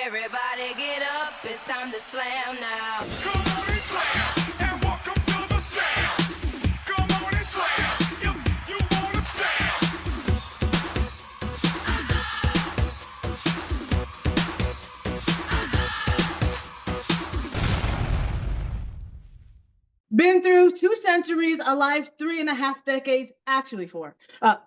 Everybody get up, it's time to slam now. Come on and slam, and welcome to the jam. Come on and slam, if you wanna jam. Been through 2 centuries, alive 3.5 decades, actually four.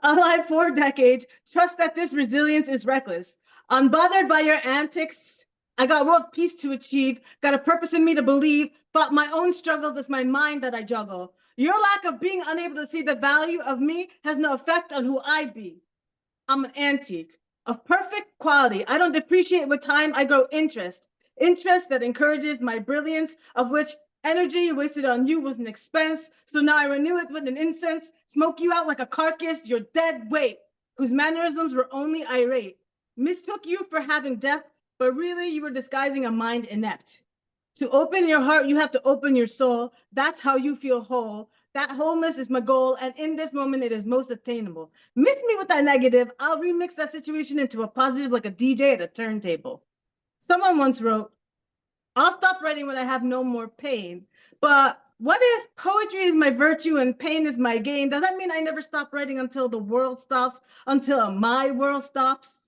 Alive 4 decades. Trust that this resilience is reckless. Unbothered by your antics, I got world peace to achieve, got a purpose in me to believe, fought my own struggles, it's my mind that I juggle. Your lack of being unable to see the value of me has no effect on who I be. I'm an antique of perfect quality. I don't depreciate with time, I grow interest. Interest that encourages my brilliance, of which energy wasted on you was an expense. So now I renew it with an incense, smoke you out like a carcass, your dead weight, whose mannerisms were only irate. Mistook you for having depth, but really you were disguising a mind inept. To open your heart, you have to open your soul. That's how you feel whole. That wholeness is my goal, and in this moment, it is most attainable. Miss me with that negative, I'll remix that situation into a positive like a DJ at a turntable. Someone once wrote, I'll stop writing when I have no more pain. But what if poetry is my virtue and pain is my gain? Does that mean I never stop writing until the world stops, until my world stops?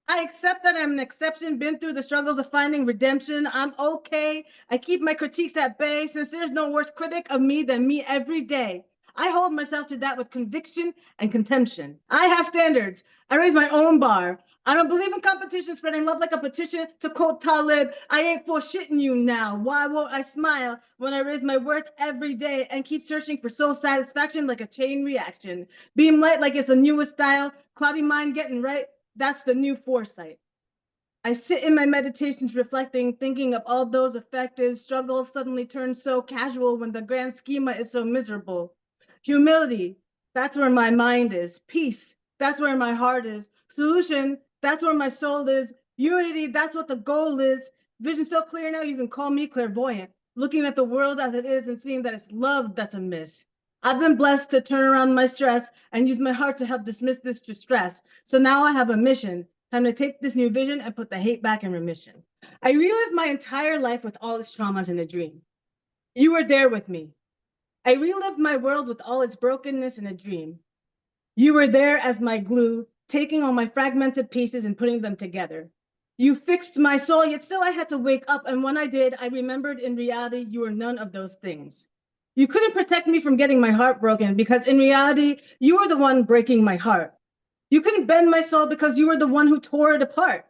I accept that I'm an exception, been through the struggles of finding redemption. I'm okay. I keep my critiques at bay since there's no worse critic of me than me every day. I hold myself to that with conviction and contention. I have standards. I raise my own bar. I don't believe in competition, spreading love like a petition. To quote Talib, I ain't for shitting you now. Why won't I smile when I raise my worth every day and keep searching for soul satisfaction like a chain reaction? Beam light like it's a newest style. Cloudy mind getting right. That's the new foresight. I sit in my meditations reflecting, thinking of all those affected. Struggle suddenly turns so casual when the grand schema is so miserable. Humility, that's where my mind is. Peace, that's where my heart is. Solution, that's where my soul is. Unity, that's what the goal is. Vision so clear now, you can call me clairvoyant. Looking at the world as it is and seeing that it's love that's amiss. I've been blessed to turn around my stress and use my heart to help dismiss this distress. So now I have a mission. Time to take this new vision and put the hate back in remission. I relived my entire life with all its traumas in a dream. You were there with me. I relived my world with all its brokenness in a dream. You were there as my glue, taking all my fragmented pieces and putting them together. You fixed my soul, yet still I had to wake up. And when I did, I remembered in reality, you were none of those things. You couldn't protect me from getting my heart broken because in reality, you were the one breaking my heart. You couldn't bend my soul because you were the one who tore it apart.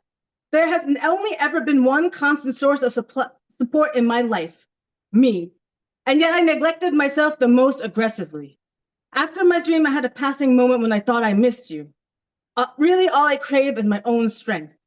There has only ever been one constant source of support in my life, me. And yet I neglected myself the most aggressively. After my dream, I had a passing moment when I thought I missed you. Really, all I crave is my own strength.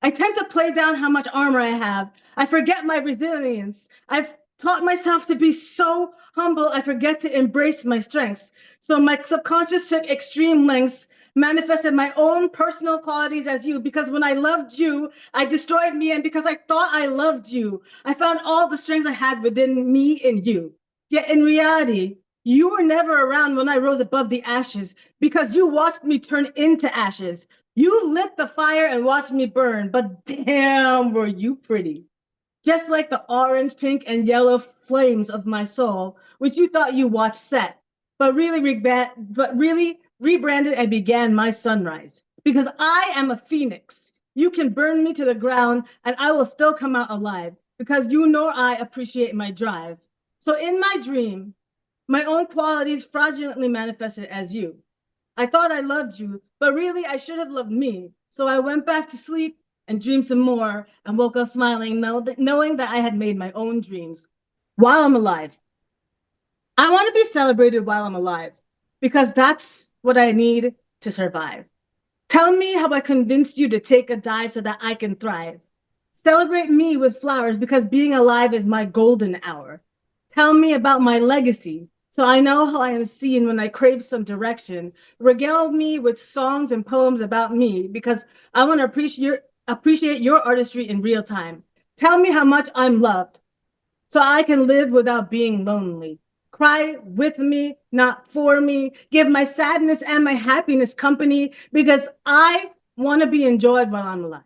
I tend to play down how much armor I have. I forget my resilience. I've taught myself to be so humble, I forget to embrace my strengths. So my subconscious took extreme lengths, manifested my own personal qualities as you, because when I loved you, I destroyed me, and because I thought I loved you, I found all the strengths I had within me in you. Yet in reality, you were never around when I rose above the ashes, because you watched me turn into ashes. You lit the fire and watched me burn, but damn, were you pretty. Just like the orange, pink, and yellow flames of my soul, which you thought you watched set, but really rebranded and began my sunrise. Because I am a phoenix. You can burn me to the ground, and I will still come out alive, because you nor I appreciate my drive. So in my dream, my own qualities fraudulently manifested as you. I thought I loved you, but really I should have loved me. So I went back to sleep and dreamed some more and woke up smiling, knowing that I had made my own dreams while I'm alive. I want to be celebrated while I'm alive because that's what I need to survive. Tell me how I convinced you to take a dive so that I can thrive. Celebrate me with flowers because being alive is my golden hour. Tell me about my legacy so I know how I am seen when I crave some direction. Regale me with songs and poems about me because I want to appreciate your artistry in real time. Tell me how much I'm loved so I can live without being lonely. Cry with me, not for me. Give my sadness and my happiness company because I want to be enjoyed while I'm alive.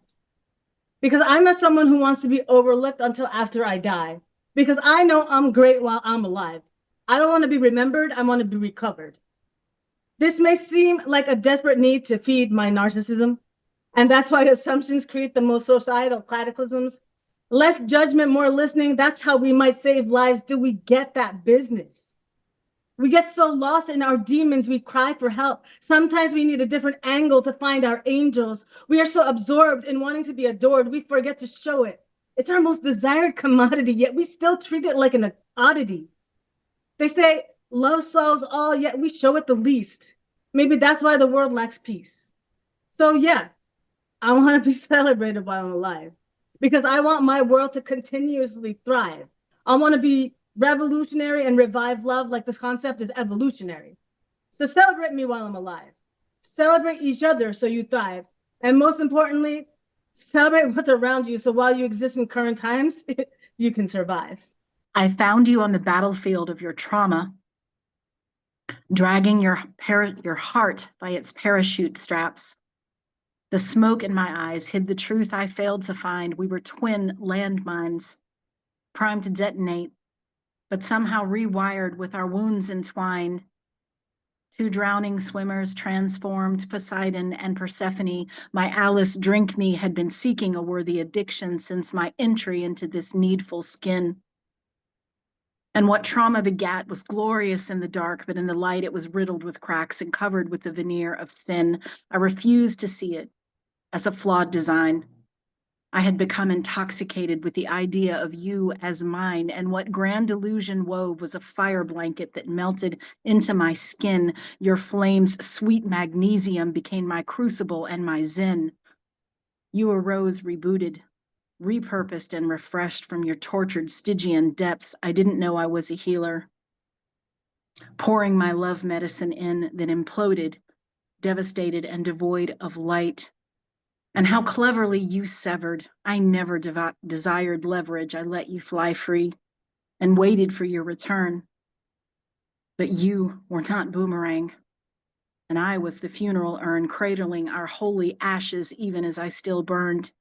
Because I'm not someone who wants to be overlooked until after I die. Because I know I'm great while I'm alive. I don't want to be remembered, I want to be recovered. This may seem like a desperate need to feed my narcissism, and that's why assumptions create the most societal cataclysms. Less judgment, more listening. That's how we might save lives. Do we get that business? We get so lost in our demons, we cry for help. Sometimes we need a different angle to find our angels. We are so absorbed in wanting to be adored, we forget to show it. It's our most desired commodity, yet we still treat it like an oddity. They say love solves all, yet we show it the least. Maybe that's why the world lacks peace. So, yeah, I want to be celebrated while I'm alive because I want my world to continuously thrive. I want to be revolutionary and revive love like this concept is evolutionary. So celebrate me while I'm alive. Celebrate each other so you thrive. And most importantly, celebrate what's around you so while you exist in current times, you can survive. I found you on the battlefield of your trauma, dragging your heart by its parachute straps. The smoke in my eyes hid the truth I failed to find. We were twin landmines, primed to detonate, but somehow rewired with our wounds entwined. Two drowning swimmers transformed, Poseidon and Persephone. My Alice drink me had been seeking a worthy addiction since my entry into this needful skin. And what trauma begat was glorious in the dark, but in the light it was riddled with cracks and covered with the veneer of sin. I refused to see it as a flawed design. I had become intoxicated with the idea of you as mine, and what grand illusion wove was a fire blanket that melted into my skin. Your flame's sweet magnesium became my crucible and my zen. You arose rebooted, repurposed and refreshed from your tortured Stygian depths. I didn't know I was a healer. Pouring my love medicine in, then imploded, devastated and devoid of light. And how cleverly you severed. I never desired leverage. I let you fly free and waited for your return. But you were not boomerang. And I was the funeral urn cradling our holy ashes even as I still burned.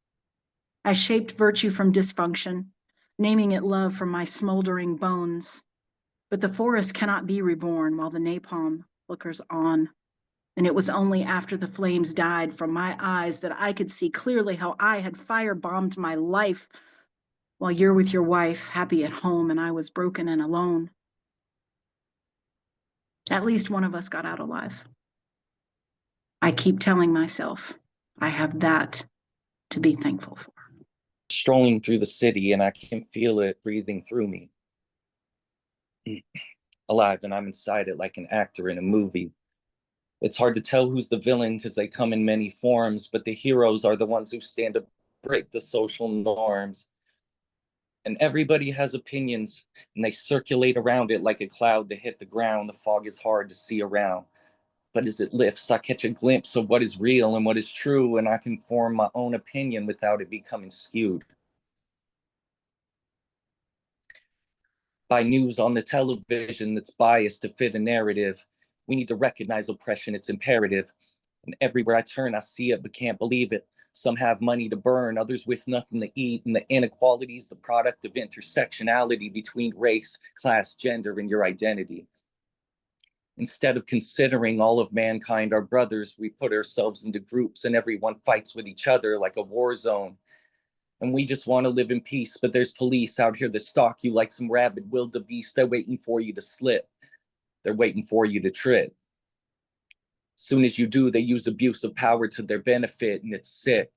I shaped virtue from dysfunction, naming it love from my smoldering bones. But the forest cannot be reborn while the napalm flickers on. And it was only after the flames died from my eyes that I could see clearly how I had firebombed my life while you're with your wife, happy at home, and I was broken and alone. At least one of us got out alive. I keep telling myself I have that to be thankful for. Strolling through the city and I can feel it breathing through me. Alive, and I'm inside it like an actor in a movie. It's hard to tell who's the villain because they come in many forms, but the heroes are the ones who stand to break the social norms. And everybody has opinions, and they circulate around it like a cloud to hit the ground. The fog is hard to see around. But as it lifts, I catch a glimpse of what is real and what is true, and I can form my own opinion without it becoming skewed by news on the television that's biased to fit a narrative. We need to recognize oppression, it's imperative. And everywhere I turn, I see it, but can't believe it. Some have money to burn, others with nothing to eat, and the inequality is the product of intersectionality between race, class, gender, and your identity. Instead of considering all of mankind our brothers, we put ourselves into groups and everyone fights with each other like a war zone. And we just want to live in peace, but there's police out here that stalk you like some rabid wildebeest. They're waiting for you to slip. They're waiting for you to trip. Soon as you do, they use abuse of power to their benefit, and it's sick.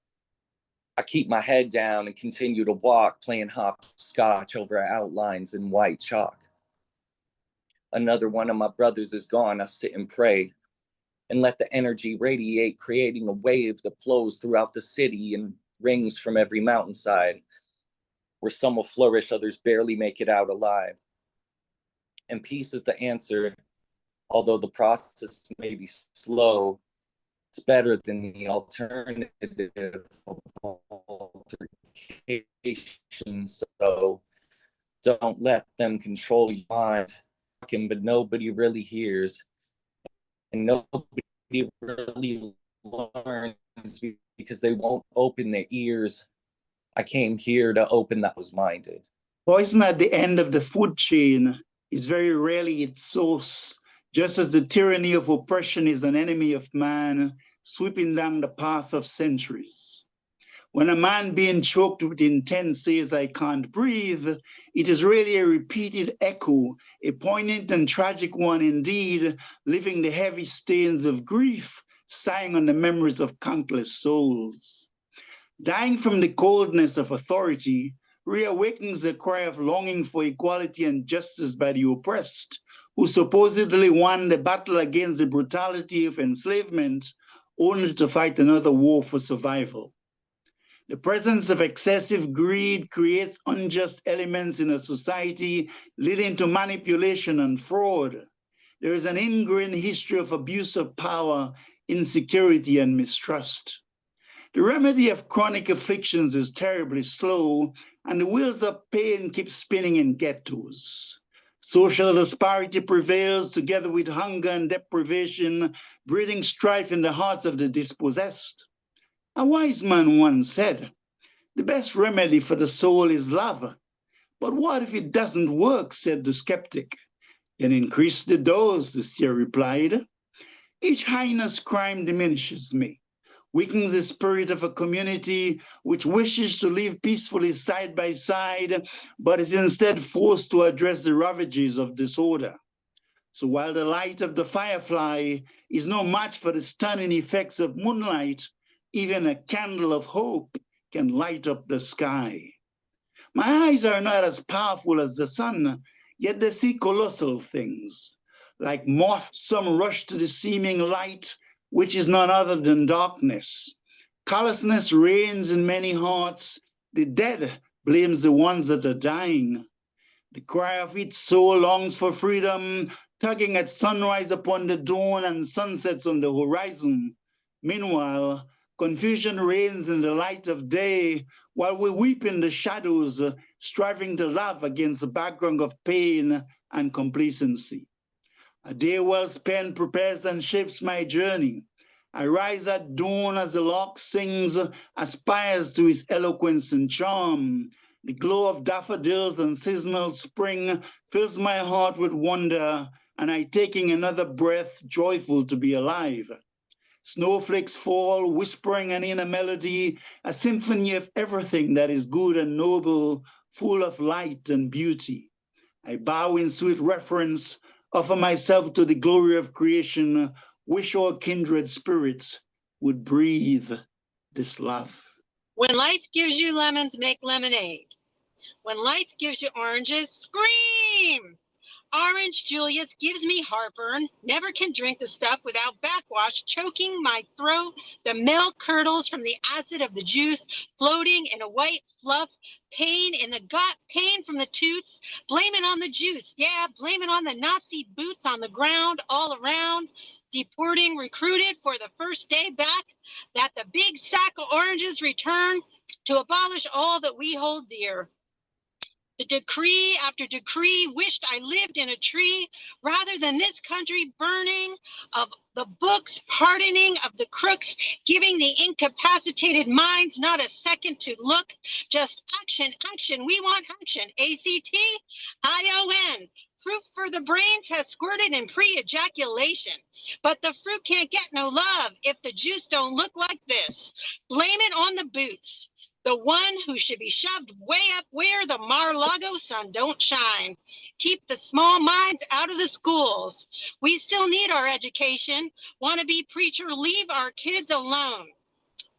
I keep my head down and continue to walk, playing hopscotch over outlines in white chalk. Another one of my brothers is gone. I sit and pray and let the energy radiate, creating a wave that flows throughout the city and rings from every mountainside, where some will flourish, others barely make it out alive. And peace is the answer, although the process may be slow. It's better than the alternative of altercation. So don't let them control your mind. But nobody really hears, and nobody really learns because they won't open their ears. I came here to open that was minded. Poison at the end of the food chain is very rarely its source, just as the tyranny of oppression is an enemy of man, sweeping down the path of centuries. When a man being choked with intent says, "I can't breathe," it is really a repeated echo, a poignant and tragic one indeed, leaving the heavy stains of grief, sighing on the memories of countless souls. Dying from the coldness of authority reawakens the cry of longing for equality and justice by the oppressed, who supposedly won the battle against the brutality of enslavement, only to fight another war for survival. The presence of excessive greed creates unjust elements in a society, leading to manipulation and fraud. There is an ingrained history of abuse of power, insecurity, and mistrust. The remedy of chronic afflictions is terribly slow, and the wheels of pain keep spinning in ghettos. Social disparity prevails together with hunger and deprivation, breeding strife in the hearts of the dispossessed. A wise man once said, "The best remedy for the soul is love." "But what if it doesn't work?" said the skeptic. "Then increase the dose," the seer replied. Each heinous crime diminishes me, weakens the spirit of a community which wishes to live peacefully side by side, but is instead forced to address the ravages of disorder. So while the light of the firefly is no match for the stunning effects of moonlight, even a candle of hope can light up the sky. My eyes are not as powerful as the sun, yet they see colossal things. Like moths, some rush to the seeming light, which is none other than darkness. Callousness reigns in many hearts. The dead blames the ones that are dying. The cry of each soul longs for freedom, tugging at sunrise upon the dawn and sunsets on the horizon. Meanwhile, confusion reigns in the light of day, while we weep in the shadows, striving to laugh against the background of pain and complacency. A day well spent prepares and shapes my journey. I rise at dawn as the lark sings, aspires to his eloquence and charm. The glow of daffodils and seasonal spring fills my heart with wonder, and I taking another breath, joyful to be alive. Snowflakes fall, whispering an inner melody, a symphony of everything that is good and noble, full of light and beauty. I bow in sweet reverence, offer myself to the glory of creation, wish all kindred spirits would breathe this love. When life gives you lemons, make lemonade. When life gives you oranges, scream! Orange Julius gives me heartburn, never can drink the stuff without backwash choking my throat. The milk curdles from the acid of the juice, floating in a white fluff. Pain in the gut, pain from the toots. Blame it on the juice. Yeah, blame it on the Nazi boots on the ground all around. Deporting, recruited for the first day back. That the big sack of oranges return to abolish all that we hold dear. The decree after decree wished I lived in a tree rather than this country burning, of the books pardoning of the crooks, giving the incapacitated minds not a second to look. Just action, action. We want action. ACT-ION. Fruit for the brains has squirted in pre-ejaculation, but the fruit can't get no love if the juice don't look like this. Blame it on the boots. The one who should be shoved way up where the Mar-a-Lago sun don't shine. Keep the small minds out of the schools. We still need our education. Wanna-be preacher, leave our kids alone.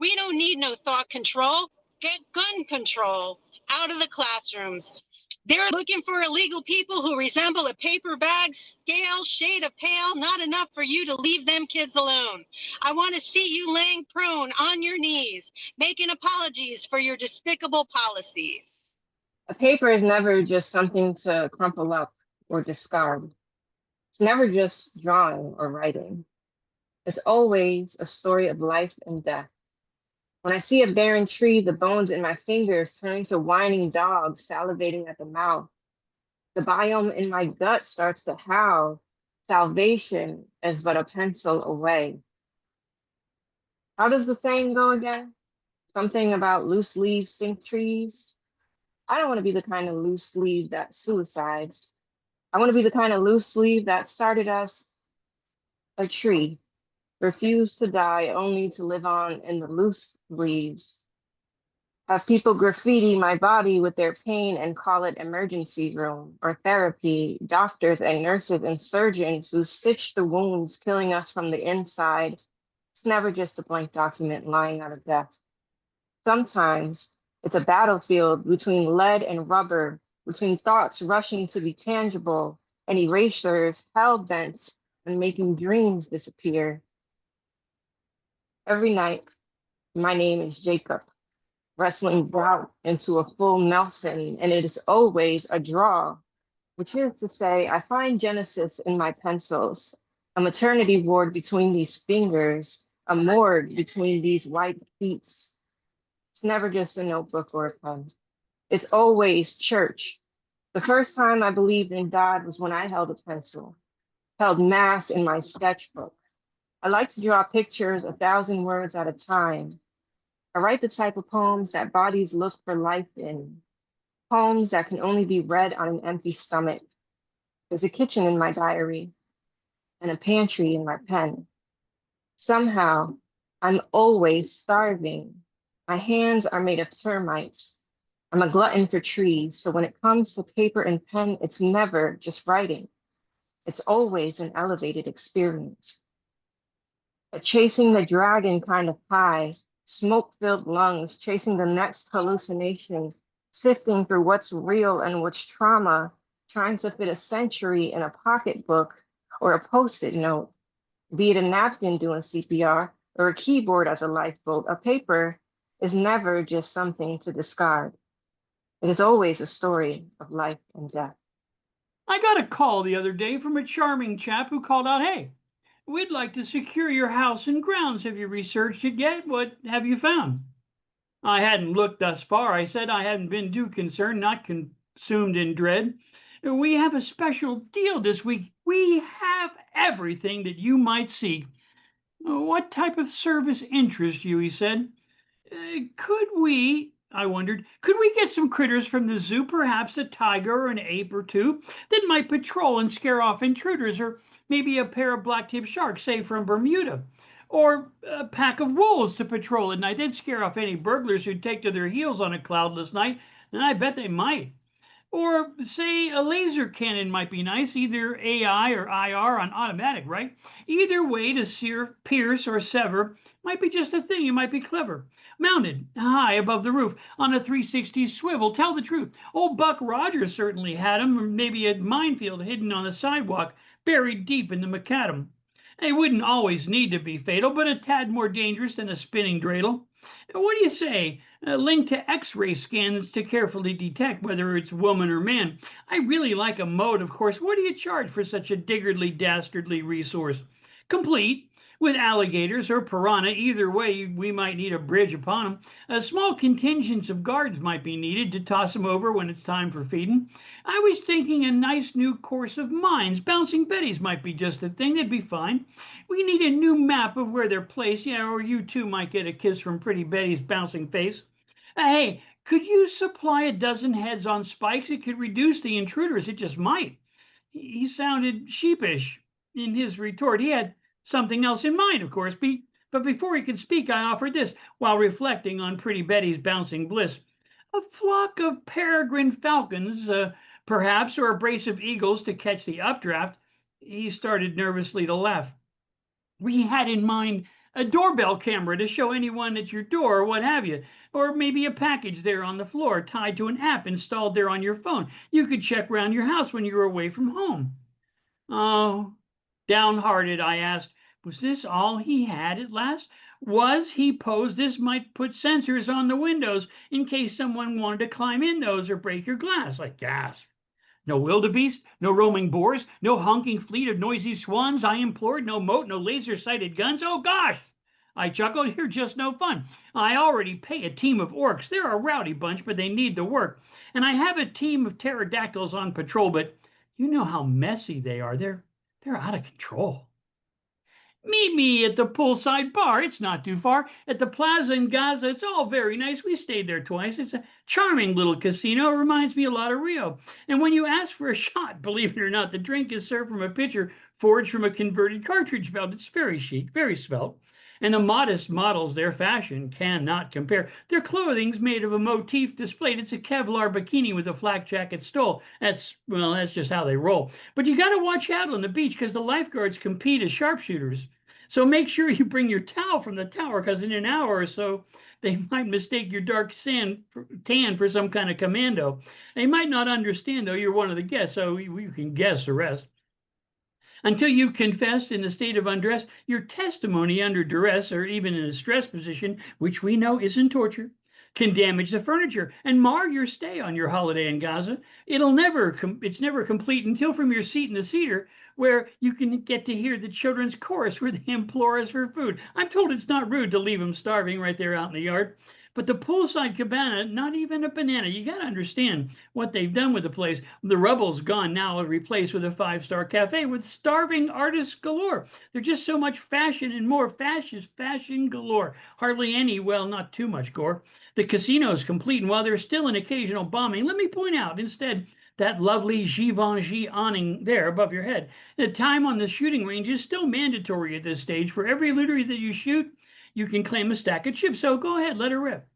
We don't need no thought control. Get gun control out of the classrooms. They're looking for illegal people who resemble a paper bag, scale, shade of pale, not enough for you to leave them kids alone. I want to see you laying prone on your knees, making apologies for your despicable policies. A paper is never just something to crumple up or discard. It's never just drawing or writing. It's always a story of life and death. When I see a barren tree, the bones in my fingers turn to whining dogs salivating at the mouth. The biome in my gut starts to howl. Salvation is but a pencil away. How does the saying go again? Something about loose leaf sink trees. I don't want to be the kind of loose leaf that suicides. I want to be the kind of loose leaf that started as a tree, refused to die only to live on in the loose leaves. Have people graffiti my body with their pain and call it emergency room or therapy, doctors and nurses and surgeons who stitch the wounds killing us from the inside. It's never just a blank document lying on a desk. Sometimes it's a battlefield between lead and rubber, between thoughts rushing to be tangible and erasers hell-bent on making dreams disappear. Every night, my name is Jacob, wrestling Brout into a full Nelson, and it is always a draw, which is to say, I find Genesis in my pencils, a maternity ward between these fingers, a morgue between these white feet. It's never just a notebook or a pen. It's always church. The first time I believed in God was when I held a pencil, held mass in my sketchbook. I like to draw pictures 1,000 words at a time. I write the type of poems that bodies look for life in, poems that can only be read on an empty stomach. There's a kitchen in my diary and a pantry in my pen. Somehow, I'm always starving. My hands are made of termites. I'm a glutton for trees, so when it comes to paper and pen, it's never just writing. It's always an elevated experience. A chasing the dragon kind of high, smoke-filled lungs, chasing the next hallucination, sifting through what's real and what's trauma, trying to fit a century in a pocketbook or a Post-it note, be it a napkin doing CPR or a keyboard as a lifeboat. A paper is never just something to discard. It is always a story of life and death. I got a call the other day from a charming chap who called out, "Hey, we'd like to secure your house and grounds. Have you researched it yet? What have you found?" I hadn't looked thus far. I said I hadn't been too concerned, not consumed in dread. "We have a special deal this week. We have everything that you might seek." "What type of service interests you?" he said. Could we, I wondered, could we get some critters from the zoo, perhaps a tiger or an ape or two, that might patrol and scare off intruders, or maybe a pair of black-tip sharks, say from Bermuda, or a pack of wolves to patrol at night? They'd scare off any burglars who'd take to their heels on a cloudless night, and I bet they might. Or, say, a laser cannon might be nice, either AI or IR on automatic, right? Either way to sear, pierce, or sever might be just a thing. You might be clever. Mounted high above the roof on a 360 swivel. Tell the truth. Old Buck Rogers certainly had 'em, or maybe a minefield hidden on the sidewalk, buried deep in the macadam. It wouldn't always need to be fatal, but a tad more dangerous than a spinning dreidel. What do you say? Linked to X-ray scans to carefully detect whether it's woman or man. I really like a mode, of course. What do you charge for such a diggardly, dastardly resource? Complete, with alligators or piranha. Either way, we might need a bridge upon them. A small contingent of guards might be needed to toss them over when it's time for feeding. I was thinking a nice new course of mines. Bouncing Betties might be just the thing. They'd be fine. We need a new map of where they're placed. Yeah, or you too might get a kiss from Pretty Betty's bouncing face. Hey, could you supply a dozen heads on spikes? It could reduce the intruders. It just might. He sounded sheepish in his retort. He had something else in mind, of course, but before he could speak, I offered this, while reflecting on Pretty Betty's bouncing bliss. A flock of peregrine falcons, perhaps, or a brace of eagles to catch the updraft. He started nervously to laugh. We had in mind a doorbell camera to show anyone at your door or what have you, or maybe a package there on the floor tied to an app installed there on your phone. You could check around your house when you were away from home. Oh, downhearted, I asked, was this all he had at last? Was he posed this might put sensors on the windows in case someone wanted to climb in those or break your glass? I gasped. No wildebeest, no roaming boars, no honking fleet of noisy swans, I implored. No moat, no laser-sighted guns. Oh, gosh! I chuckled. You're just no fun. I already pay a team of orcs. They're a rowdy bunch, but they need the work. And I have a team of pterodactyls on patrol, but you know how messy they are. They're out of control. Meet me at the poolside bar. It's not too far. At the plaza in Gaza. It's all very nice. We stayed there twice. It's a charming little casino. It reminds me a lot of Rio. And when you ask for a shot, believe it or not, the drink is served from a pitcher forged from a converted cartridge belt. It's very chic, very svelte. And the modest models, their fashion cannot compare. Their clothing's made of a motif displayed. It's a Kevlar bikini with a flak jacket stole. That's just how they roll. But you got to watch out on the beach because the lifeguards compete as sharpshooters. So make sure you bring your towel from the tower because in an hour or so, they might mistake your dark tan for some kind of commando. They might not understand, though, you're one of the guests, so you can guess the rest. Until you've confessed in a state of undress, your testimony under duress or even in a stress position, which we know isn't torture, can damage the furniture and mar your stay on your holiday in Gaza. It's never complete until from your seat in the cedar, where you can get to hear the children's chorus where they implore us for food. I'm told it's not rude to leave them starving right there out in the yard. But the poolside cabana, not even a banana. You got to understand what they've done with the place. The rubble's gone now, replaced with a five-star cafe with starving artists galore. There's just so much fashion and more fashion galore. Hardly any, well, not too much gore. The casino's complete, and while there's still an occasional bombing, let me point out instead that lovely Givenchy awning there above your head. The time on the shooting range is still mandatory at this stage. For every looter that you shoot, you can claim a stack of chips. So go ahead, let her rip.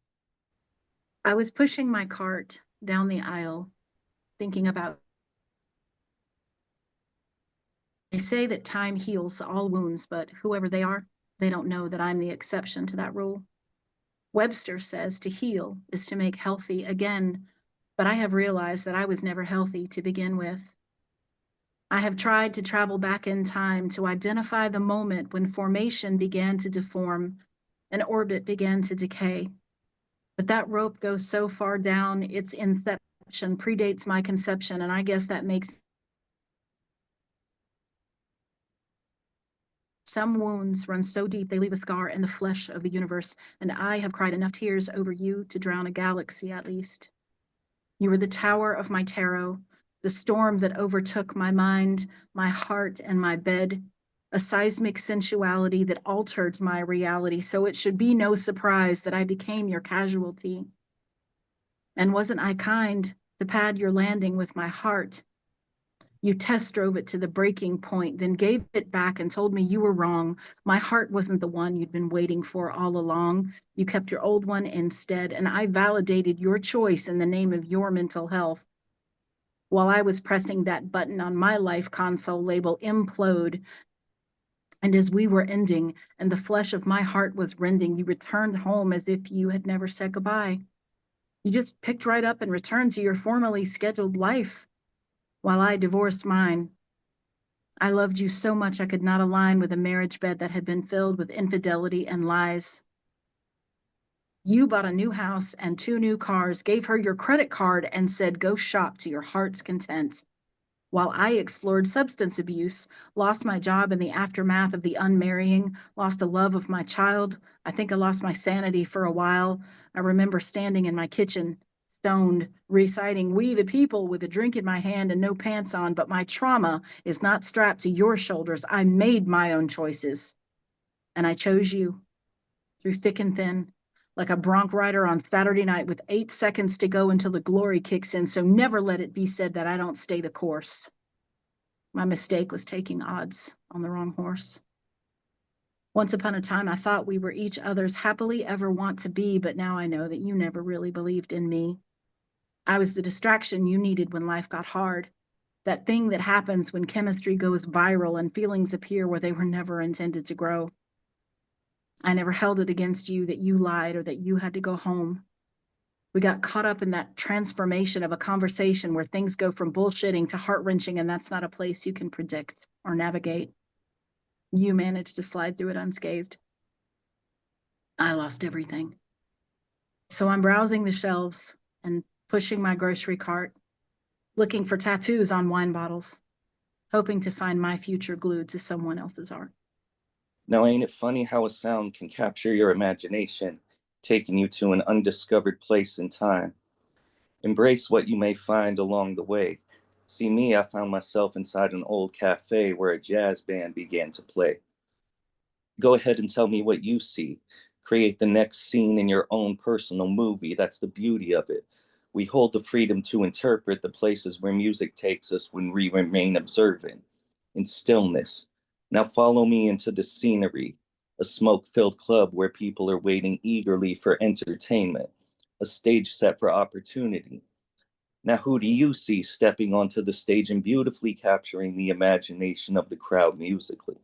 I was pushing my cart down the aisle, thinking about. They say that time heals all wounds, but whoever they are, they don't know that I'm the exception to that rule. Webster says to heal is to make healthy again, but I have realized that I was never healthy to begin with. I have tried to travel back in time to identify the moment when formation began to deform and orbit began to decay. But that rope goes so far down, its inception predates my conception, and I guess that makes some wounds run so deep they leave a scar in the flesh of the universe, and I have cried enough tears over you to drown a galaxy at least. You were the tower of my tarot, the storm that overtook my mind, my heart, and my bed, a seismic sensuality that altered my reality, so it should be no surprise that I became your casualty. And wasn't I kind to pad your landing with my heart? You test drove it to the breaking point, then gave it back and told me you were wrong. My heart wasn't the one you'd been waiting for all along. You kept your old one instead, and I validated your choice in the name of your mental health. While I was pressing that button on my life console label, implode, and as we were ending and the flesh of my heart was rending, you returned home as if you had never said goodbye. You just picked right up and returned to your formally scheduled life while I divorced mine. I loved you so much I could not align with a marriage bed that had been filled with infidelity and lies. You bought a new house and 2 new cars, gave her your credit card, and said, go shop to your heart's content. While I explored substance abuse, lost my job in the aftermath of the unmarrying, lost the love of my child. I think I lost my sanity for a while. I remember standing in my kitchen, stoned, reciting We the People with a drink in my hand and no pants on, but my trauma is not strapped to your shoulders. I made my own choices. And I chose you through thick and thin, like a bronc rider on Saturday night with 8 seconds to go until the glory kicks in. So never let it be said that I don't stay the course. My mistake was taking odds on the wrong horse. Once upon a time, I thought we were each other's happily ever want to be, but now I know that you never really believed in me. I was the distraction you needed when life got hard. That thing that happens when chemistry goes viral and feelings appear where they were never intended to grow. I never held it against you that you lied or that you had to go home. We got caught up in that transformation of a conversation where things go from bullshitting to heart-wrenching, and that's not a place you can predict or navigate. You managed to slide through it unscathed. I lost everything. So I'm browsing the shelves and pushing my grocery cart, looking for tattoos on wine bottles, hoping to find my future glued to someone else's art. Now, ain't it funny how a sound can capture your imagination, taking you to an undiscovered place in time? Embrace what you may find along the way. See me, I found myself inside an old cafe where a jazz band began to play. Go ahead and tell me what you see. Create the next scene in your own personal movie. That's the beauty of it. We hold the freedom to interpret the places where music takes us when we remain observant, in stillness. Now follow me into the scenery, a smoke-filled club where people are waiting eagerly for entertainment, a stage set for opportunity. Now, who do you see stepping onto the stage and beautifully capturing the imagination of the crowd musically?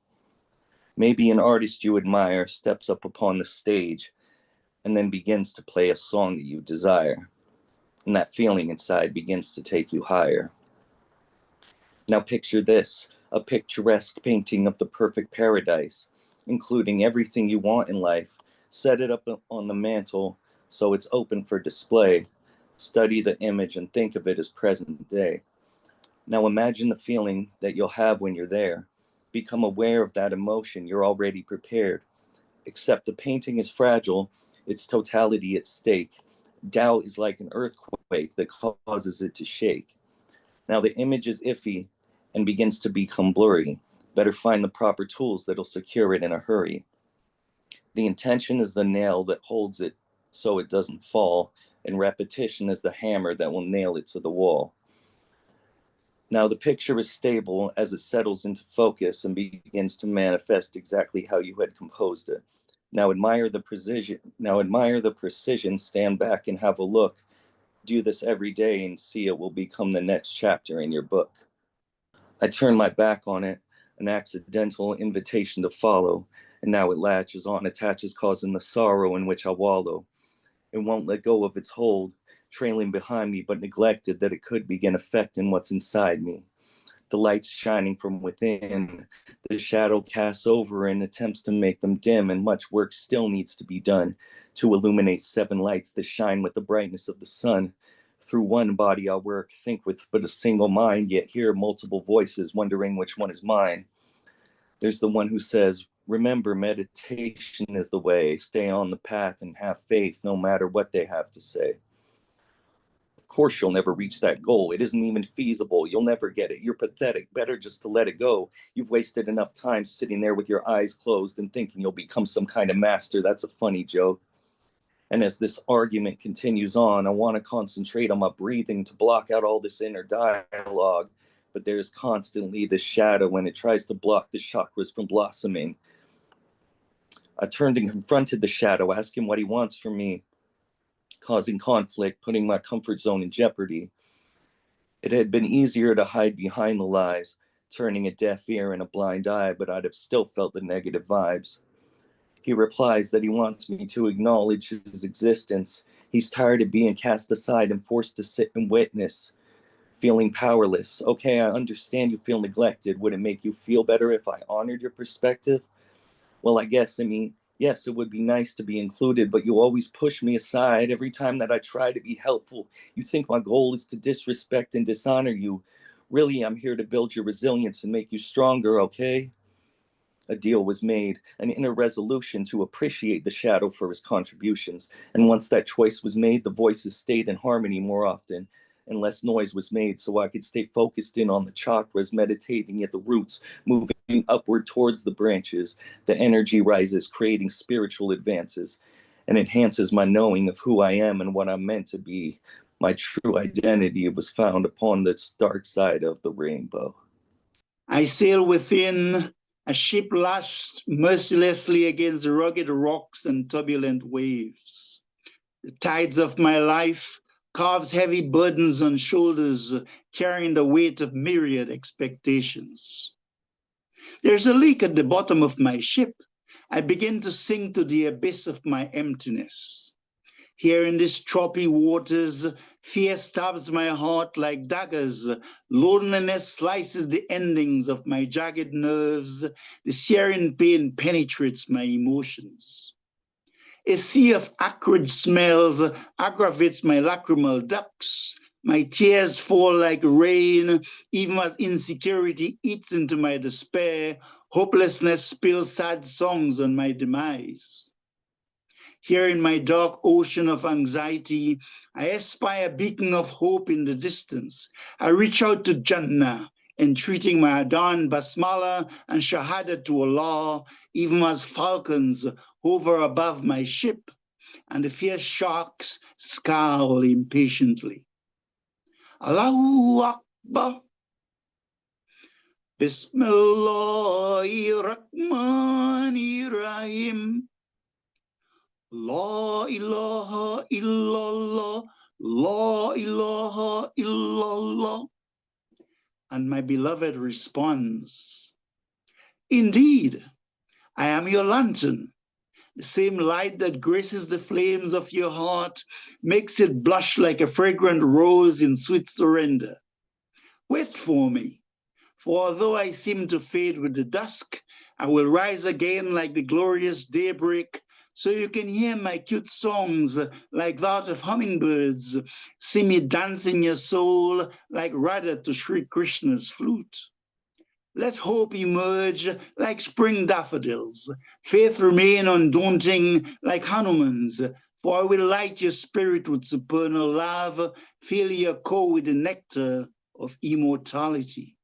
Maybe an artist you admire steps up upon the stage and then begins to play a song that you desire, and that feeling inside begins to take you higher. Now picture this, a picturesque painting of the perfect paradise, including everything you want in life. Set it up on the mantle so it's open for display. Study the image and think of it as present day. Now imagine the feeling that you'll have when you're there. Become aware of that emotion. You're already prepared. Except the painting is fragile, its totality at stake. Doubt is like an earthquake that causes it to shake. Now the image is iffy and begins to become blurry. Better find the proper tools that'll secure it in a hurry. The intention is the nail that holds it so it doesn't fall, and repetition is the hammer that will nail it to the wall. Now the picture is stable as it settles into focus and begins to manifest exactly how you had composed it. Now admire the precision, stand back and have a look. Do this every day and see it will become the next chapter in your book. I turn my back on it, an accidental invitation to follow, and now it latches on, attaches, causing the sorrow in which I wallow. It won't let go of its hold, trailing behind me, but neglected that it could begin affecting what's inside me. The lights shining from within, the shadow casts over and attempts to make them dim, and much work still needs to be done to illuminate 7 lights that shine with the brightness of the sun. Through one body I work, think with but a single mind, yet hear multiple voices wondering which one is mine. There's the one who says, remember, meditation is the way. Stay on the path and have faith no matter what they have to say. Of course you'll never reach that goal. It isn't even feasible. You'll never get it. You're pathetic. Better just to let it go. You've wasted enough time sitting there with your eyes closed and thinking you'll become some kind of master. That's a funny joke. And as this argument continues on, I want to concentrate on my breathing to block out all this inner dialogue. But there's constantly this shadow when it tries to block the chakras from blossoming. I turned and confronted the shadow, asking what he wants from me, causing conflict, putting my comfort zone in jeopardy. It had been easier to hide behind the lies, turning a deaf ear and a blind eye, but I'd have still felt the negative vibes. He replies that he wants me to acknowledge his existence. He's tired of being cast aside and forced to sit and witness, feeling powerless. Okay, I understand you feel neglected. Would it make you feel better if I honored your perspective? Well, yes, it would be nice to be included, but you always push me aside every time that I try to be helpful. You think my goal is to disrespect and dishonor you. Really, I'm here to build your resilience and make you stronger, okay? A deal was made, an inner resolution to appreciate the shadow for his contributions. And once that choice was made, the voices stayed in harmony more often, and less noise was made so I could stay focused in on the chakras, meditating at the roots, moving upward towards the branches. The energy rises, creating spiritual advances, and enhances my knowing of who I am and what I'm meant to be. My true identity was found upon the dark side of the rainbow. I sail within a ship lashed mercilessly against the rugged rocks and turbulent waves. The tides of my life carves heavy burdens on shoulders, carrying the weight of myriad expectations. There's a leak at the bottom of my ship. I begin to sink to the abyss of my emptiness. Here in these choppy waters, fear stabs my heart like daggers. Loneliness slices the endings of my jagged nerves. The searing pain penetrates my emotions. A sea of acrid smells aggravates my lacrimal ducts. My tears fall like rain, even as insecurity eats into my despair. Hopelessness spills sad songs on my demise. Here in my dark ocean of anxiety, I espy a beacon of hope in the distance. I reach out to Jannah, entreating my Adhan, Basmala, and Shahada to Allah, even as falcons hover above my ship, and the fierce sharks scowl impatiently. Allahu Akbar. Bismillahirrahmanirrahim. La ilaha illallah. La ilaha illallah. And my beloved responds, indeed, I am your lantern. The same light that graces the flames of your heart makes it blush like a fragrant rose in sweet surrender. Wait for me, for although I seem to fade with the dusk, I will rise again like the glorious daybreak, so you can hear my cute songs like that of hummingbirds, see me dance in your soul like Radha to Sri Krishna's flute. Let hope emerge like spring daffodils, faith remain undaunting like Hanuman's, for I will light your spirit with supernal love, fill your core with the nectar of immortality.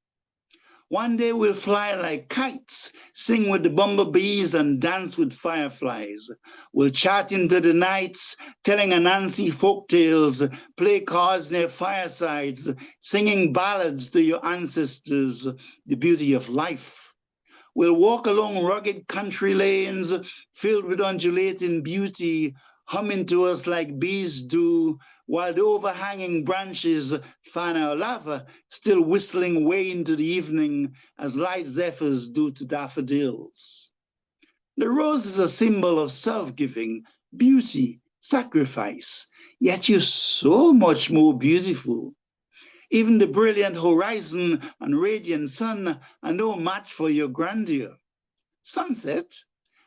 One day we'll fly like kites, sing with the bumblebees and dance with fireflies. We'll chat into the nights, telling Anansi folk tales, play cards near firesides, singing ballads to your ancestors, the beauty of life. We'll walk along rugged country lanes filled with undulating beauty, humming to us like bees do, while the overhanging branches fan our laughter, still whistling way into the evening as light zephyrs do to daffodils. The rose is a symbol of self-giving, beauty, sacrifice, yet you're so much more beautiful. Even the brilliant horizon and radiant sun are no match for your grandeur. Sunset,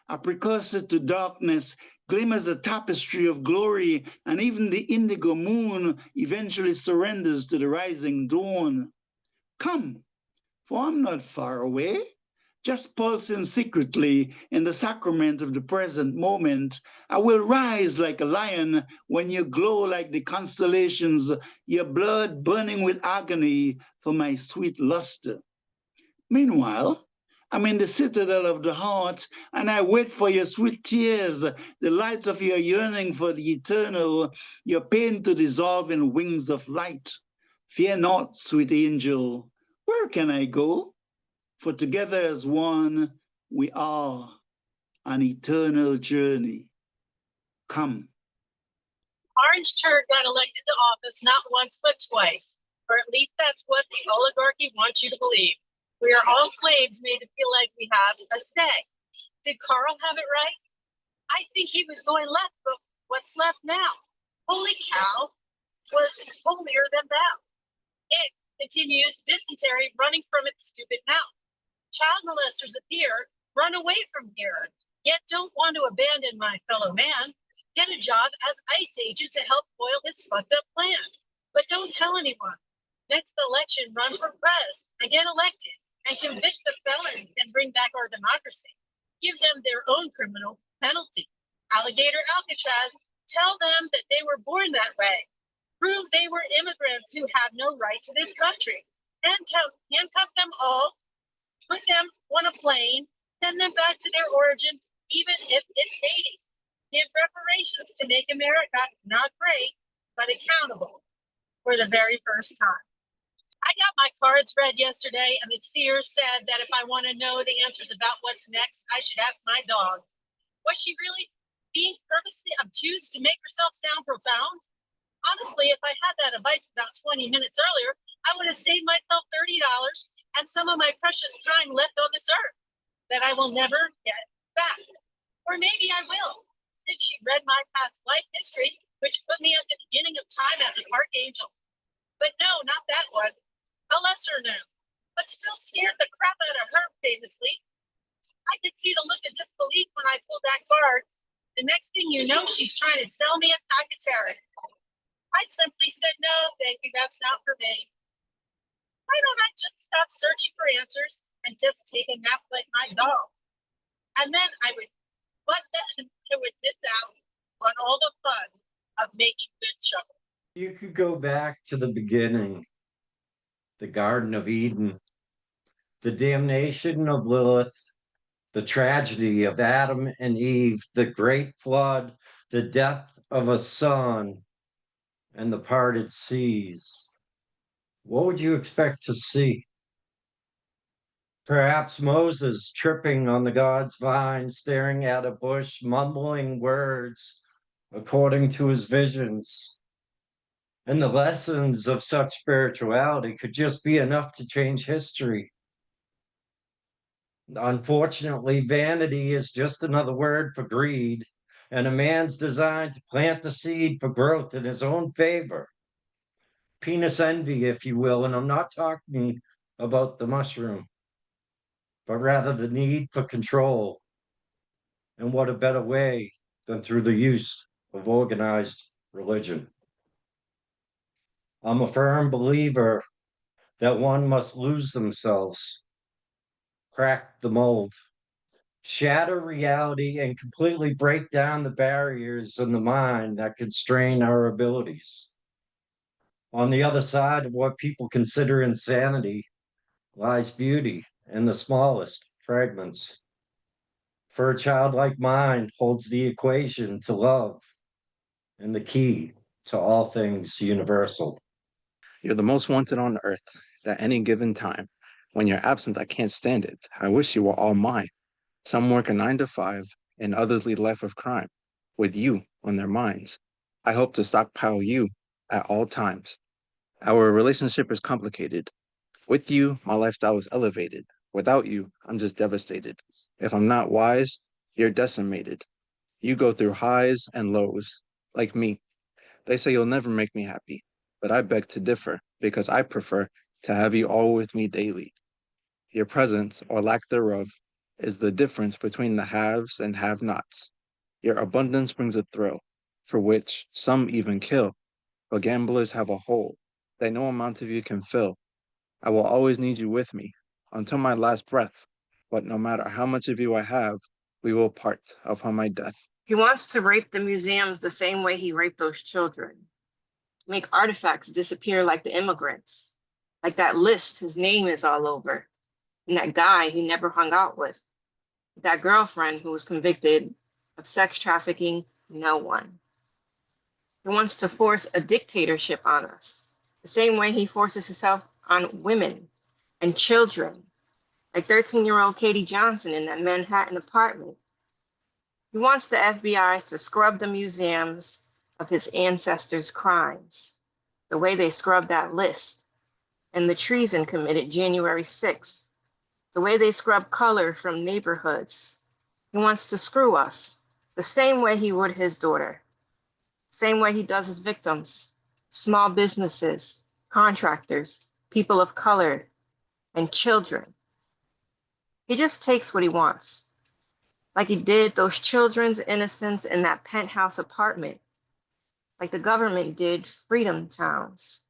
a precursor to darkness, glimmers a tapestry of glory, and even the indigo moon eventually surrenders to the rising dawn. Come, for I'm not far away, just pulsing secretly in the sacrament of the present moment. I will rise like a lion when you glow like the constellations, your blood burning with agony for my sweet luster. Meanwhile, I'm in the citadel of the heart, and I wait for your sweet tears, the light of your yearning for the eternal, your pain to dissolve in wings of light. Fear not, sweet angel, where can I go? For together as one, we are an eternal journey. Come. Orange Turd got elected to office not once but twice, or at least that's what the oligarchy wants you to believe. We are all slaves made to feel like we have a say. Did Carl have it right? I think he was going left, but what's left now? Holy cow, was holier than thou. It continues, dysentery running from its stupid mouth. Child molesters appear, run away from here, yet don't want to abandon my fellow man. Get a job as ICE agent to help foil his fucked up plan. But don't tell anyone. Next election, run for prez and get elected and convict the felons and bring back our democracy. Give them their own criminal penalty. Alligator Alcatraz, tell them that they were born that way. Prove they were immigrants who had no right to this country. Handcuff them all, put them on a plane, send them back to their origins, even if it's Haiti. Give reparations to make America not great, but accountable for the very first time. I got my cards read yesterday, and the seer said that if I want to know the answers about what's next, I should ask my dog. Was she really being purposely obtuse to make herself sound profound? Honestly, if I had that advice about 20 minutes earlier, I would have saved myself $30 and some of my precious time left on this earth that I will never get back. Or maybe I will, since she read my past life history, which put me at the beginning of time as an archangel. But no, not that one. A lesser known, but still scared the crap out of her famously. I could see the look of disbelief when I pulled that card. The next thing you know, she's trying to sell me a pack of tarot. I simply said, no, thank you, that's not for me. Why don't I just stop searching for answers and just take a nap like my dog? And then I would miss out on all the fun of making good chocolate. You could go back to the beginning, the Garden of Eden, the damnation of Lilith, the tragedy of Adam and Eve, the great flood, the death of a son, and the parted seas. What would you expect to see? Perhaps Moses tripping on the God's vine, staring at a bush, mumbling words according to his visions. And the lessons of such spirituality could just be enough to change history. Unfortunately, vanity is just another word for greed, and a man's designed to plant the seed for growth in his own favor. Penis envy, if you will, and I'm not talking about the mushroom, but rather the need for control. And what a better way than through the use of organized religion. I'm a firm believer that one must lose themselves, crack the mold, shatter reality, and completely break down the barriers in the mind that constrain our abilities. On the other side of what people consider insanity lies beauty in the smallest fragments. For a childlike mind holds the equation to love and the key to all things universal. You're the most wanted on earth at any given time. When you're absent, I can't stand it. I wish you were all mine. Some work a 9 to 5, and others lead a life of crime, with you on their minds. I hope to stockpile you at all times. Our relationship is complicated. With you, my lifestyle is elevated. Without you, I'm just devastated. If I'm not wise, you're decimated. You go through highs and lows, like me. They say you'll never make me happy, but I beg to differ because I prefer to have you all with me daily. Your presence, or lack thereof, is the difference between the haves and have-nots. Your abundance brings a thrill, for which some even kill, but gamblers have a hole that no amount of you can fill. I will always need you with me, until my last breath, but no matter how much of you I have, we will part upon my death. He wants to rape the museums the same way he raped those children. Make artifacts disappear like the immigrants, like that list his name is all over, and that guy he never hung out with, that girlfriend who was convicted of sex trafficking no one. He wants to force a dictatorship on us, the same way he forces himself on women and children, like 13-year-old Katie Johnson in that Manhattan apartment. He wants the FBI to scrub the museums of his ancestors' crimes, the way they scrubbed that list, and the treason committed January 6th, the way they scrub color from neighborhoods. He wants to screw us, the same way he would his daughter, same way he does his victims, small businesses, contractors, people of color, and children. He just takes what he wants, like he did those children's innocence in that penthouse apartment, like the government did freedom towns,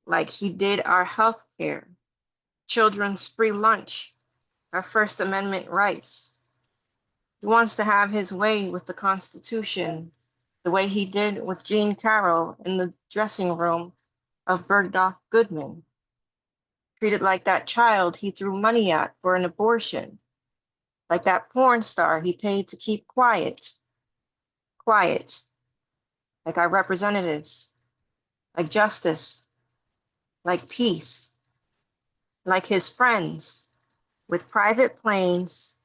like he did our health care, children's free lunch, our First Amendment rights. He wants to have his way with the Constitution, the way he did with Jean Carroll in the dressing room of Bergdorf Goodman, treated like that child he threw money at for an abortion, like that porn star he paid to keep quiet, like our representatives, like justice, like peace, like his friends with private planes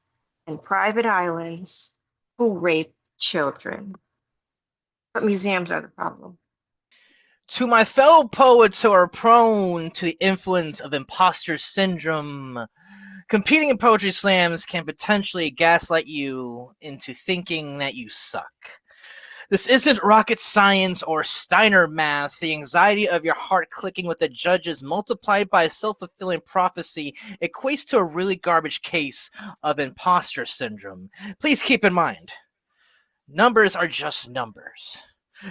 and private islands who rape children. But museums are the problem. To my fellow poets who are prone to the influence of imposter syndrome, competing in poetry slams can potentially gaslight you into thinking that you suck. This isn't rocket science or Steiner math. The anxiety of your heart clicking with the judges multiplied by a self-fulfilling prophecy equates to a really garbage case of imposter syndrome. Please keep in mind, numbers are just numbers.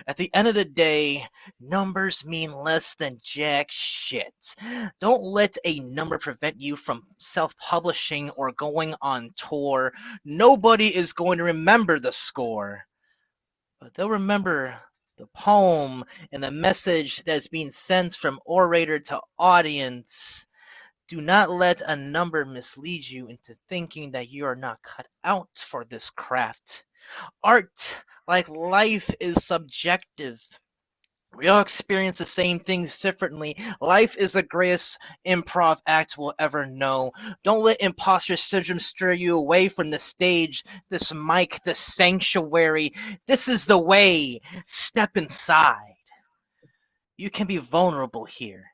At the end of the day, numbers mean less than jack shit. Don't let a number prevent you from self-publishing or going on tour. Nobody is going to remember the score, but they'll remember the poem and the message that is being sent from orator to audience. Do not let a number mislead you into thinking that you are not cut out for this craft. Art, like life, is subjective. We all experience the same things differently. Life is the greatest improv act we'll ever know. Don't let imposter syndrome steer you away from the stage, this mic, this sanctuary. This is the way. Step inside. You can be vulnerable here.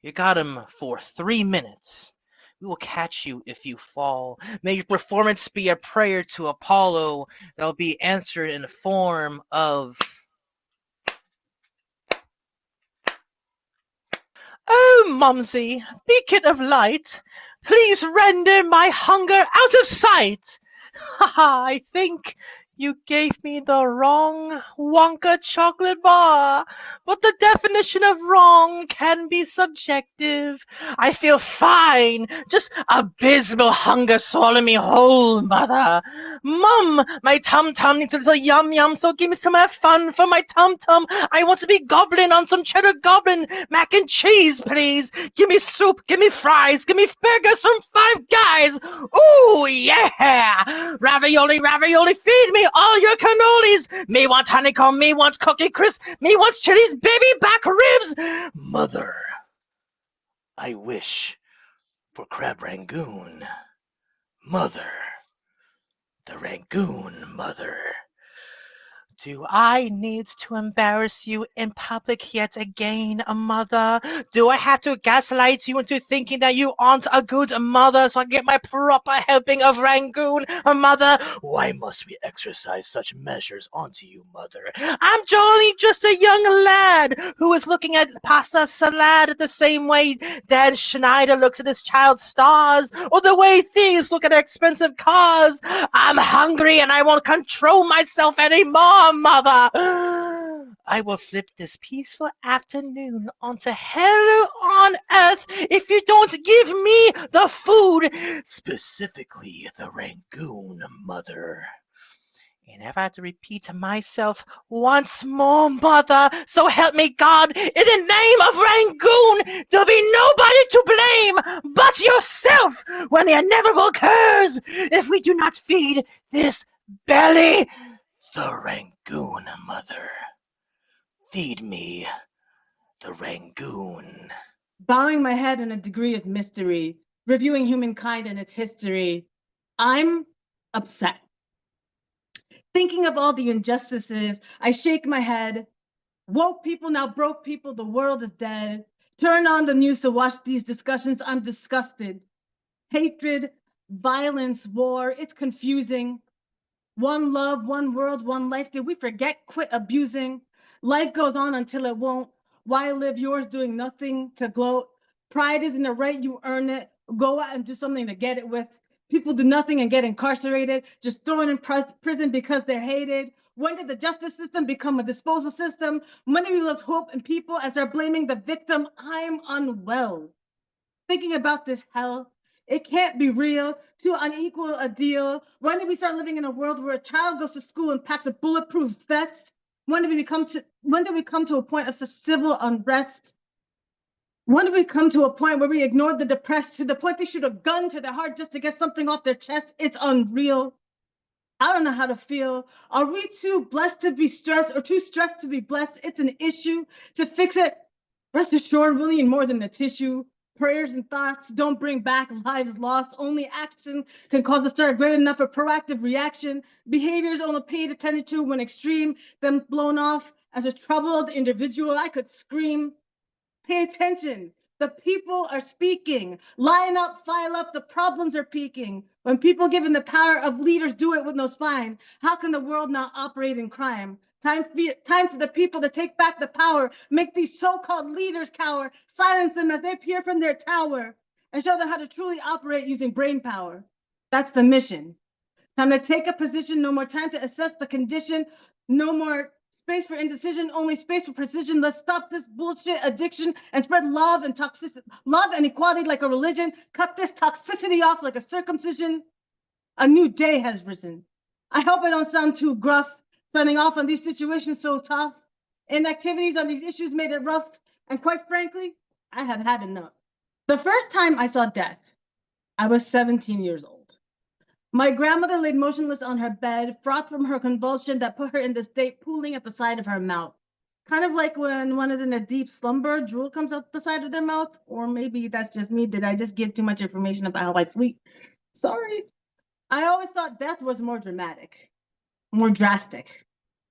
You got him for 3 minutes. We will catch you if you fall. May your performance be a prayer to Apollo that will be answered in the form of... Oh, Mumsy, beacon of light, please render my hunger out of sight. Ha ha, I think you gave me the wrong Wonka chocolate bar, but the definition of wrong can be subjective. I feel fine, just abysmal hunger swallowing me whole, mother. Mum, my tum-tum needs a little yum-yum, so give me some of that fun for my tum-tum. I want to be gobbling on some cheddar goblin mac and cheese, please. Give me soup, give me fries, give me burgers from Five Guys. Ooh, yeah! Ravioli, ravioli, feed me all your cannolis. Me wants honeycomb, me wants cookie crisp, me wants chili's baby back ribs. Mother, I wish for crab rangoon. Mother, the rangoon, mother. Do I need to embarrass you in public yet again, mother? Do I have to gaslight you into thinking that you aren't a good mother so I get my proper helping of rangoon, mother? Why must we exercise such measures onto you, mother? I'm jolly just a young lad who is looking at pasta salad the same way Dan Schneider looks at his child's stars, or the way thieves look at expensive cars. I'm hungry and I won't control myself anymore, mother. I will flip this peaceful afternoon onto hell on earth if you don't give me the food, specifically the rangoon, mother. And if I have to repeat to myself once more, mother, so help me God, in the name of rangoon, there'll be nobody to blame but yourself when the inevitable occurs if we do not feed this belly. The rangoon, mother. Feed me the rangoon. Bowing my head in a degree of mystery, reviewing humankind and its history, I'm upset. Thinking of all the injustices, I shake my head. Woke people, now broke people, the world is dead. Turn on the news to watch these discussions, I'm disgusted. Hatred, violence, war, it's confusing. One love, one world, one life. Did we forget? Quit abusing. Life goes on until it won't. Why live yours doing nothing to gloat? Pride isn't a right, you earn it. Go out and do something to get it with. People do nothing and get incarcerated, just thrown in prison because they're hated. When did the justice system become a disposal system? When did we lose hope in people and start blaming the victim? I'm unwell. Thinking about this hell, it can't be real, too unequal a deal. When did we start living in a world where a child goes to school and packs a bulletproof vest? When did we come to a point of such civil unrest? When did we come to a point where we ignored the depressed to the point they shoot a gun to their heart just to get something off their chest? It's unreal. I don't know how to feel. Are we too blessed to be stressed or too stressed to be blessed? It's an issue. To fix it, rest assured, we'll need more than the tissue. Prayers and thoughts don't bring back lives lost. Only action can cause a start great enough for proactive reaction. Behaviors only paid attention to when extreme, then blown off. As a troubled individual, I could scream. Pay attention. The people are speaking. Line up, file up, the problems are peaking. When people given the power of leaders do it with no spine, how can the world not operate in crime? Time for the people to take back the power, make these so-called leaders cower, silence them as they peer from their tower, and show them how to truly operate using brain power. That's the mission. Time to take a position, no more time to assess the condition, no more space for indecision, only space for precision. Let's stop this bullshit addiction and spread love and toxicity, love and equality like a religion. Cut this toxicity off like a circumcision. A new day has risen. I hope I don't sound too gruff, signing off on these situations so tough. Inactivities on these issues made it rough. And quite frankly, I have had enough. The first time I saw death, I was 17 years old. My grandmother laid motionless on her bed, fraught from her convulsion that put her in the state pooling at the side of her mouth. Kind of like when one is in a deep slumber, drool comes up the side of their mouth. Or maybe that's just me. Did I just give too much information about how I sleep? Sorry. I always thought death was more dramatic, more drastic.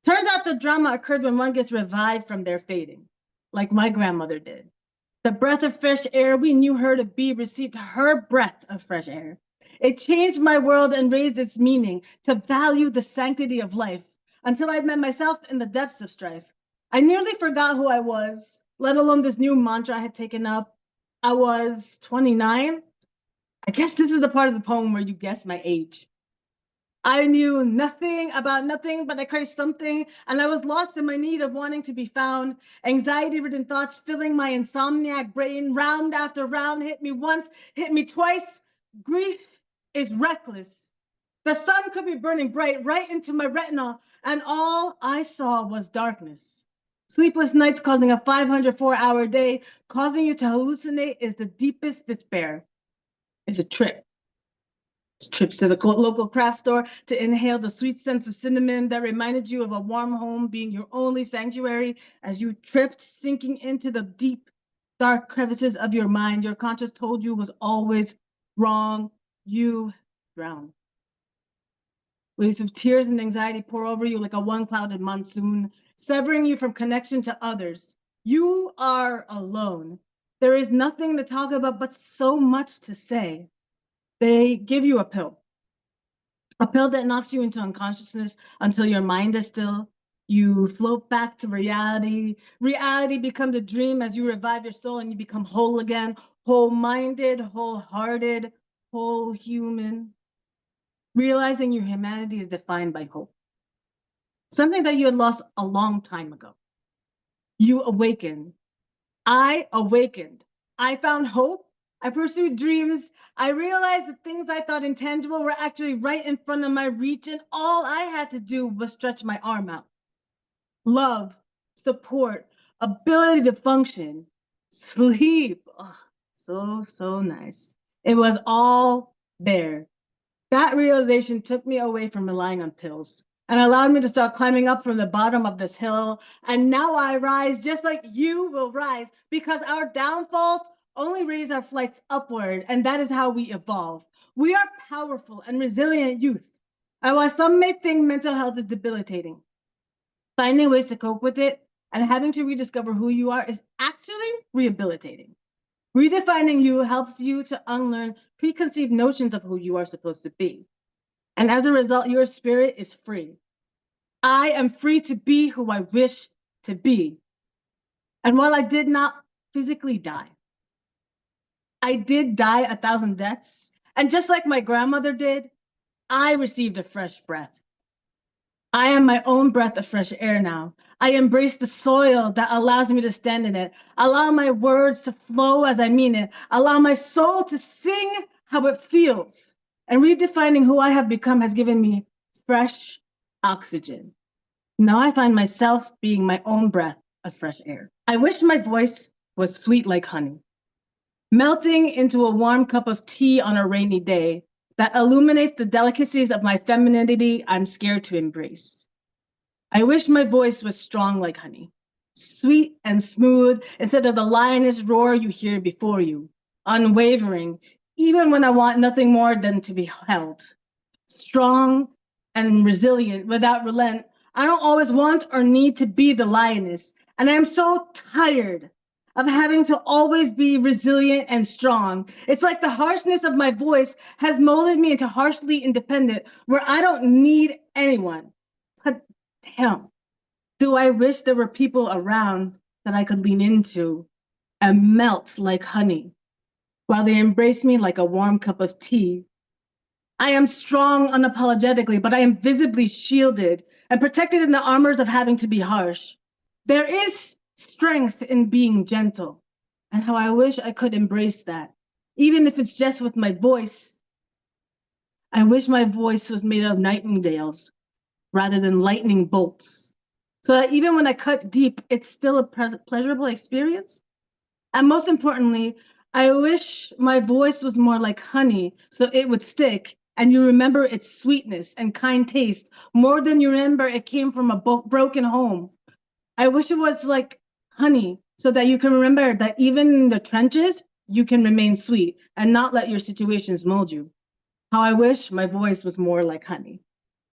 Turns out the drama occurred when one gets revived from their fading, like my grandmother did. The breath of fresh air we knew her to be received her breath of fresh air. It changed my world and raised its meaning to value the sanctity of life until I met myself in the depths of strife. I nearly forgot who I was, let alone this new mantra I had taken up. I was 29. I guess this is the part of the poem where you guess my age. I knew nothing about nothing, but I craved something, and I was lost in my need of wanting to be found. Anxiety-ridden thoughts filling my insomniac brain, round after round, hit me once, hit me twice. Grief is reckless. The sun could be burning bright right into my retina, and all I saw was darkness. Sleepless nights causing a 504-hour day, causing you to hallucinate is the deepest despair. It's a trip. Trips to the local craft store to inhale the sweet scents of cinnamon that reminded you of a warm home being your only sanctuary as you tripped, sinking into the deep, dark crevices of your mind your conscience told you was always wrong. You drown. Waves of tears and anxiety pour over you like a one-clouded monsoon, severing you from connection to others. You are alone. There is nothing to talk about, but so much to say. They give you a pill that knocks you into unconsciousness until your mind is still. You float back to reality. Reality becomes a dream as you revive your soul and you become whole again, whole-minded, wholehearted, whole human. Realizing your humanity is defined by hope. Something that you had lost a long time ago. You awaken. I awakened. I found hope. I pursued dreams. I realized the things I thought intangible were actually right in front of my reach, and all I had to do was stretch my arm out. Love, support, ability to function, sleep. Oh, so nice. It was all there. That realization took me away from relying on pills and allowed me to start climbing up from the bottom of this hill. And now I rise just like you will rise, because our downfalls only raise our flights upward, and that is how we evolve. We are powerful and resilient youth. And while some may think mental health is debilitating, finding ways to cope with it and having to rediscover who you are is actually rehabilitating. Redefining you helps you to unlearn preconceived notions of who you are supposed to be. And as a result, your spirit is free. I am free to be who I wish to be. And while I did not physically die, I did die 1,000 deaths. And just like my grandmother did, I received a fresh breath. I am my own breath of fresh air now. I embrace the soil that allows me to stand in it. Allow my words to flow as I mean it. Allow my soul to sing how it feels. And redefining who I have become has given me fresh oxygen. Now I find myself being my own breath of fresh air. I wish my voice was sweet like honey, melting into a warm cup of tea on a rainy day that illuminates the delicacies of my femininity I'm scared to embrace. I wish my voice was strong like honey, sweet and smooth instead of the lioness roar you hear before you, unwavering, even when I want nothing more than to be held. Strong and resilient without relent. I don't always want or need to be the lioness, and I am so tired of having to always be resilient and strong. It's like the harshness of my voice has molded me into harshly independent, where I don't need anyone. But damn, do I wish there were people around that I could lean into and melt like honey, while they embrace me like a warm cup of tea. I am strong unapologetically, but I am visibly shielded and protected in the armors of having to be harsh. There is strength in being gentle, and how I wish I could embrace that, even if it's just with my voice. I wish my voice was made of nightingales rather than lightning bolts, so that even when I cut deep, it's still a pleasurable experience. And most importantly, I wish my voice was more like honey so it would stick and you remember its sweetness and kind taste more than you remember it came from a broken home. I wish it was like honey so that you can remember that even in the trenches, you can remain sweet and not let your situations mold you. How I wish my voice was more like honey.